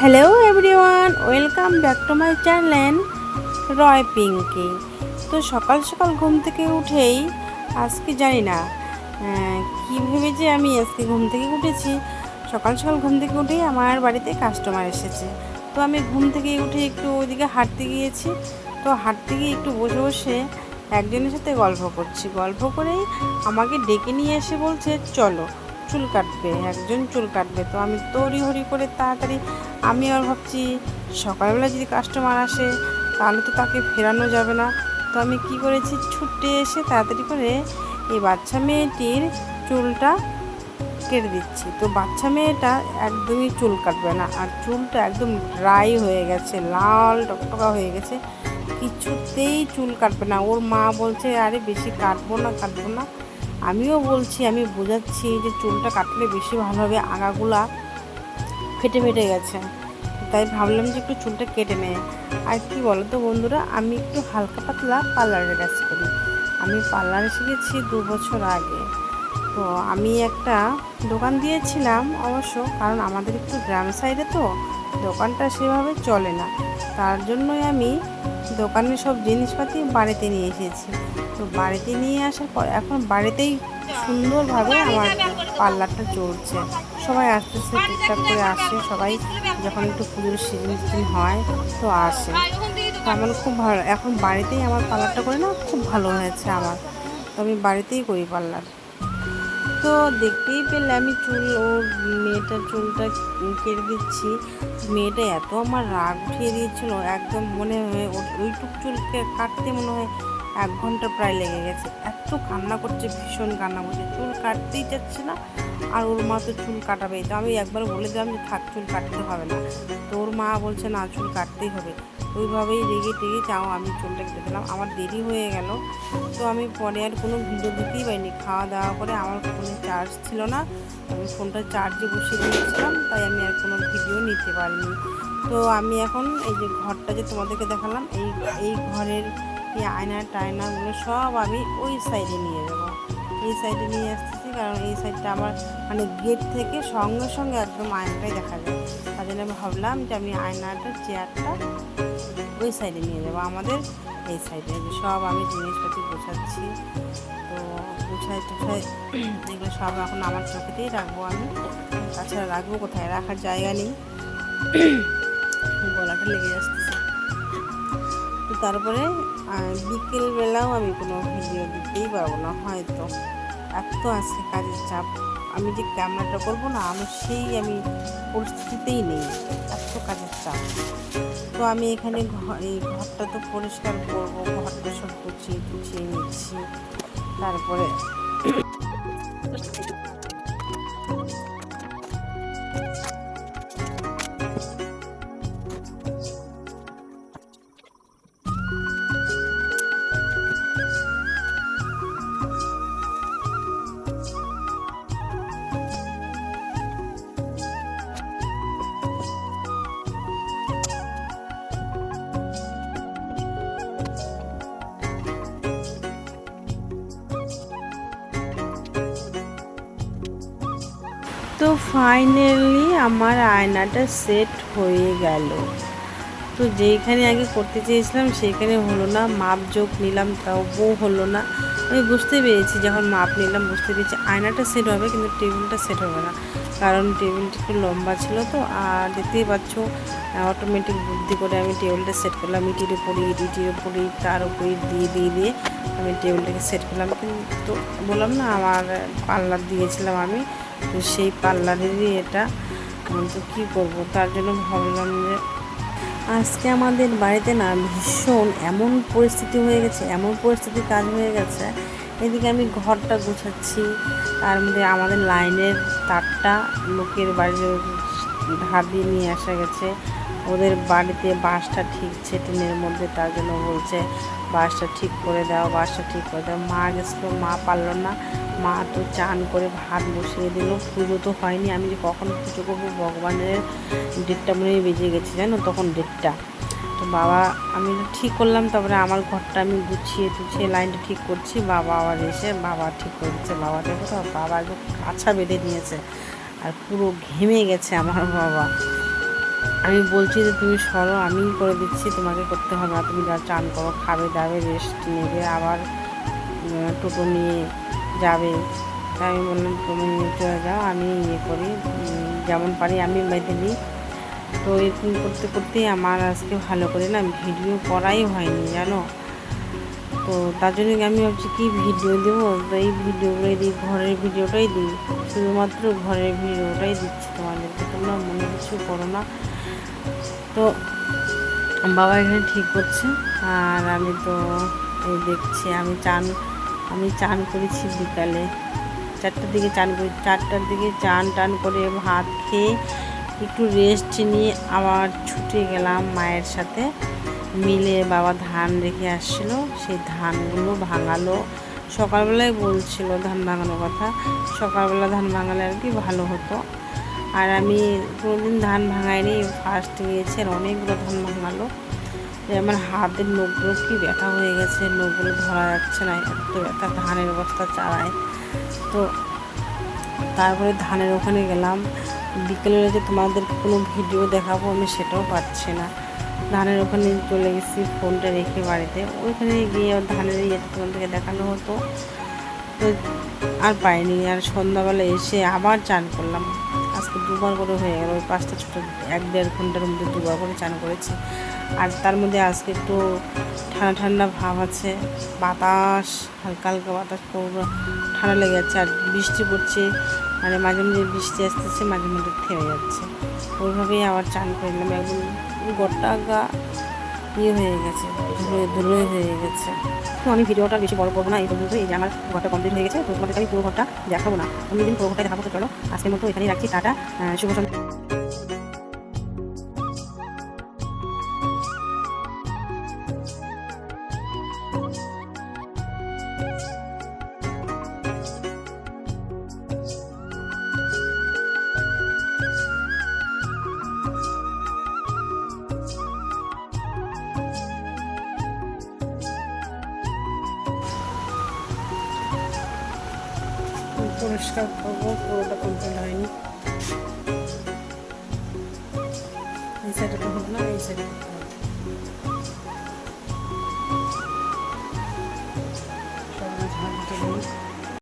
Hello everyone, welcome back to my channel Roy Pinky. তো সকাল সকাল ঘুম থেকে উঠেই আজকে জানি না কী ভেবে যে আমি আজকে ঘুম থেকে উঠেছি। সকাল সকাল ঘুম থেকে উঠেই আমার বাড়িতে কাস্টমার এসেছে। তো আমি ঘুম থেকে উঠে একটু ওইদিকে হাঁটতে গিয়েছি। তো হাঁটতে গিয়ে একটু বসে বসে একজনের সাথে গল্প করছি। গল্প করেই আমাকে ডেকে নিয়ে এসে বলছে চলো চুল কাটবে, একজন চুল কাটবে। তো আমি তড়িঘড়ি করে তাড়াতাড়ি, আমি আর ভাবছি সকালবেলা যদি কাস্টমার আসে তাহলে তো তাকে ফেরানো যাবে না। তো আমি কি করেছি, ছুটে এসে তাড়াতাড়ি করে এই বাচ্চা মেয়েটির চুলটা কেটে দিচ্ছি। তো বাচ্চা মেয়েটা একদমই চুল কাটবে না, আর চুলটা একদম ড্রাই হয়ে গেছে, লাল টকটকা হয়ে গেছে, কিছুতেই চুল কাটবে না। ওর মা বলছে আরে বেশি কাটবো না। আমিও বলছি, আমি বোঝাচ্ছি যে চুলটা কাটলে বেশি ভালো হবে, আগাগুলা ফেটে গেছে। তাই ভাবলাম যে একটু চুলটা কেটে নেয়। আর কি বলো তো বন্ধুরা, আমি একটু হালকা পাতলা পার্লারের কাজ করি। আমি পার্লারে শিখেছি 2 বছর আগে। তো আমি একটা দোকান দিয়েছিলাম অবশ্য, কারণ আমাদের একটু গ্রাম সাইডে তো দোকানটা সেভাবে চলে না। তার জন্যই আমি দোকানের সব জিনিসপাতি বাড়িতে নিয়ে এসেছি। তো বাড়িতে নিয়ে আসার পর এখন বাড়িতেই সুন্দরভাবে আমার পার্লারটা চলছে। সবাই আস্তে আস্তে টুকটাক করে আসে, সবাই যখন একটু পুজোর সিজন হয় তো আসে। তো আমার খুব ভালো, এখন বাড়িতেই আমার পার্লারটা করে না, খুব ভালো হয়েছে আমার। তো আমি বাড়িতেই করি পার্লার। তো দেখতেই পেলে আমি ওর মেয়েটার চুলটা কেটে দিচ্ছি। মেয়েটা এত আমার রাগ উঠিয়ে দিয়েছিল, একদম মনে হয় ওইটুক চুলকে কাটতে মনে হয় 1 ঘন্টা প্রায় লেগে গেছে। এত কান্না করছে, ভীষণ কান্না করছে, চুল কাটতেই যাচ্ছে না। আর ওর মা তো চুল কাটাবেই। তো আমি একবার বলে দিলাম যে থাক, চুল কাটতে হবে না। তো ওর মা বলছে না, চুল কাটতেই হবে। ওইভাবেই রেগে টেগে চাও আমি চুলটা কেটে দিলাম। আমার দেরি হয়ে গেল। তো আমি পরে আর কোনো ভিডিও দিতেই পারিনি। খাওয়া দাওয়া করে আমার ফোনে চার্জ ছিল না, আমি ফোনটা চার্জে বসিয়ে দিয়েছিলাম, তাই আমি আর কোনো ভিডিও নিতে পারিনি। তো আমি এখন এই যে ঘরটা যে তোমাদেরকে দেখালাম, এই ঘরের এই টায়নাগুলো সব আমি ওই সাইডে নিয়ে যাবো। এই সাইডে নিয়ে আসতেছি, কারণ এই সাইডটা আমার মানে গেট থেকে সঙ্গে সঙ্গে একদম আয়নাটাই দেখা যায়। তার জন্য ভাবলাম যে আমি আয়নাটা, চেয়ারটা ওই সাইডে নিয়ে যাবো। আমাদের এই সাইডে সব আমি জিনিসপাতি গোছাচ্ছি। তো গুছাই টুছাই এগুলো সব এখন আমার চোখেতেই রাখবো আমি, তাছাড়া রাখবো কোথায়, রাখার জায়গা নেই। গলাটা লেগে আসতেছে। তো তারপরে বিকেলবেলাও আমি কোনো ভিডিও দিতেই পারবো না হয়তো, এত আজকে কাজের চাপ। আমি যে ক্যামেরাটা করবো না, আমি পরিস্থিতিতেই নেই, এত কাজের চাপ। তো আমি এখানে এই ঘরটা তো পরিষ্কার করবো, ঘরটা সব গুছিয়ে নিচ্ছি। তারপরে তো ফাইনালি আমার আয়নাটা সেট হয়ে গেল। তো যেইখানে আগে করতে চেয়েছিলাম সেইখানে হলো না, মাপ যোগ নিলাম তাও হলো না। আমি বুঝতে পেরেছি, যখন মাপ নিলাম বুঝতে পেরেছি আয়নাটা সেট হবে কিন্তু টেবিলটা সেট হবে না, কারণ টেবিলটা একটু লম্বা ছিল। তো আর দেখতেই পাচ্ছ অটোমেটিক বুদ্ধি করে আমি টেবিলটা সেট করলাম, ইটির উপরে তার উপরে দিয়ে আমি টেবিলটাকে সেট করলাম। কিন্তু বললাম না আমার পার্লার দিয়েছিলাম আমি, তো সেই পার্লারেরই এটা। তো কী করবো, তার জন্য ভাবলাম যে আজকে আমাদের বাড়িতে না ভীষণ এমন পরিস্থিতি হয়ে গেছে, এমন পরিস্থিতির কাজ হয়ে গেছে। এদিকে আমি ঘরটা গুছাচ্ছি, তার মধ্যে আমাদের লাইনের তারটা লোকের বাড়ির ধার দিয়ে নিয়ে আসা গেছে। ওদের বাড়িতে বাঁশটা ঠিকছে টিনের মধ্যে, তার জন্য বলছে বাঁশটা ঠিক করে দাও। মা গেছিলো, মা পারলো না। মা তো চান করে ভাত বসিয়ে দিল। পুজো তো হয়নি, আমি যে কখন পুজো করবো ভগবানের, 1:30 মনে বেজে গেছে জানো তখন 1:30। তো বাবা, আমি ঠিক করলাম, তারপরে আমার ঘরটা আমি গুছিয়ে লাইনটা ঠিক করছি। বাবা আবার এসে বাবা ঠিক করে দিচ্ছে। বাবা দেখো তো, বাবা একদম কাছা বেঁধে নিয়েছে, আর পুরো ঘেমে গেছে আমার বাবা। আমি বলছি যে তুমি সরো, আমি করে দিচ্ছি, তোমাকে করতে হবে না, তুমি যা চান করো, খাবে দাবে, রেস্ট নেবে, আবার টোটো নিয়ে যাবে। তাই আমি বললাম তুমি চলে যাও, আমি ইয়ে করি, যেমন পারি আমি বেঁধে নিই। তো এরকম করতে করতেই আমার আজকে ভালো করে না ভিডিও করাই হয়নি জানো। তো তার জন্য আমি ভাবছি কি ভিডিও দেবো, তো এই ভিডিওগুলোই দিই, ঘরের ভিডিওটাই দিই, শুধুমাত্র ঘরের ভিডিওটাই দিচ্ছি তোমাদেরকে, তোমরা মনে কিছু করো না। তো বাবা এখানে ঠিক করছে, আর আমি তো এই দেখছি আমি চান করেছি বিকালে 4টার দিকে চান করি, 4টার দিকে চান করে ভাত খেয়ে একটু রেস্ট নিয়ে আবার ছুটে গেলাম মায়ের সাথে মিলে। বাবা ধান রেখে আসছিলো, সেই ধানগুলো ভাঙালো। সকালবেলায় বলছিল ধান ভাঙানোর কথা, সকালবেলা ধান ভাঙালে আর কি ভালো হতো। আর আমি কোনোদিন ধান ভাঙাইনি, ফার্স্ট গিয়েছে, আর অনেকগুলো ধান ভাঙালো। আমার হাতের নখগুলো কি ব্যথা হয়ে গেছে, নখগুলো ধরা যাচ্ছে না, এত ব্যথা, ধানের বস্তা চালায়। তো তারপরে ধানের ওখানে গেলাম, বিকেলে যে তোমাদের কোনো ভিডিও দেখাবো আমি সেটাও পাচ্ছি না। ধানের ওখানে চলে গেছি ফোনটা রেখে বাড়িতে, ওইখানে গিয়ে ধানের ইয়েটা তোমাদেরকে দেখানো হতো, তো আর পাইনি। আর সন্ধ্যাবেলা এসে আবার চান করলাম, আজকে দুবার করে হয়ে গেল, ওই 5টা ছোটো 1-1.5 ঘন্টার মধ্যে দুবার করে চান করেছি। আর তার মধ্যে আজকে একটু ঠান্ডা ঠান্ডা ভাব আছে, বাতাস হালকা হালকা বাতাস, পুরো ঠান্ডা লেগে যাচ্ছে। আর বৃষ্টি পড়ছে, মানে মাঝে মাঝে বৃষ্টি আসতেছে, মাঝে মাঝে থেমে যাচ্ছে, ওইভাবেই আবার চান করলাম। একদম গোটা গা ইয়ে হয়ে গেছে, ধুলোয় হয়ে গেছে। তো আমি ভিডিওটা বেশি বড় করবো না, এই পর্যন্ত। এই যে আমার ঘরটা কমপ্লিট হয়ে গেছে, তো তোমাদেরকে আমি পুরো ঘরটা দেখাবো না, অন্যদিন পুরো ঘরটা দেখাবো। তো চলো আজকের মতো এখানেই রাখছি, টাটা, শুভ সন্ধ্যা। পরিষ্কার করবো, পুরোটা কমপ্লিট হয়নি, এই সাইডে তো হলো না, এই সাইডে